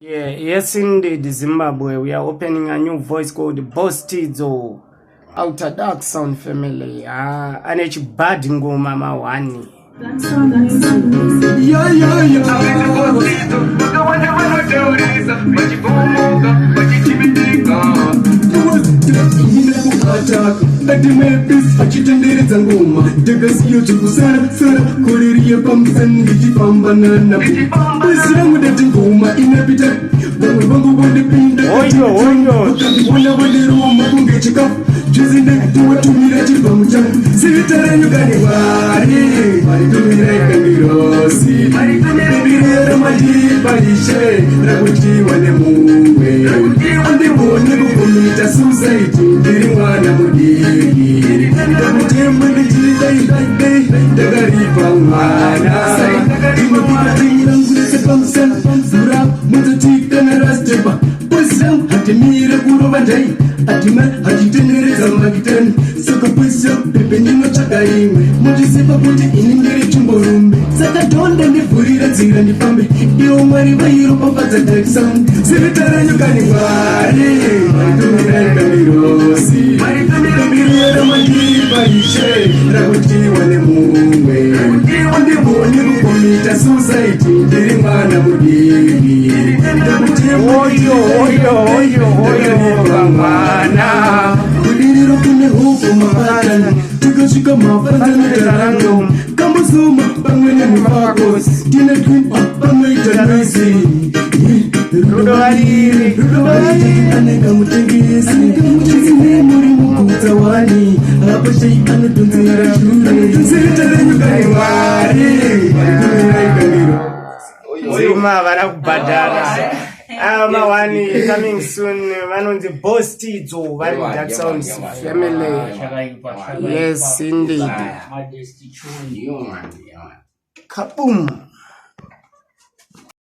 Yeah, yes indeed, Zimbabwe. We are opening a new voice called Boss Tizo. Outer Dark Sound Family. And it's bad ngo mama wani. Yeah. Atimepis achitenderedza ngoma takasiyo chekusara sara koreriye pamusani ndichipambana napo basi rangu ndati ngoma inapita vamwe vangu vondipinda ukandiona vondiruma kunge chikafu zvese ndekutiwatumira chibva muchangu sivitarenyukane mwari maritumira ikangirosi ibirera mandiriparishe rakutiwa nemumwe andivone kukomita susaiti ndiri mwana mudiki ndamutemba ndichidai ndakaripa mwana inopitatirangurese pamusana mvura munzotika narastepa posam hatimire kurova ndai hatima hachitendereza makitani saka pwisa pepenyino tsvaga imwe muchiziva kuti ini ndiri chimborumbe saka dhonda ndivhurira nzira ndifambe iwo mwari vairopafadza darksound sivitarenyukani mwari maritumiraikamirosi ibiriyera mandiripaishe rakutiwa nemumwe ndivoni kukomita susaiti ndiri mwana mudiki mwana kudiriro kune huko mafatani tikasvika mafatanetarango kambosuma pamwe nemufakos tine twin pamwe itanwezi rudovariri anenga mutengesi chizine muri mukudza wani apo shei anodonzera shure siritarenyukai mwari marikumiraikandiro Zima vara kubhadhara. Mawani coming soon. Vanonzi Boss Tizo vari Dark Sound Family. Yes indeed. Kaboom.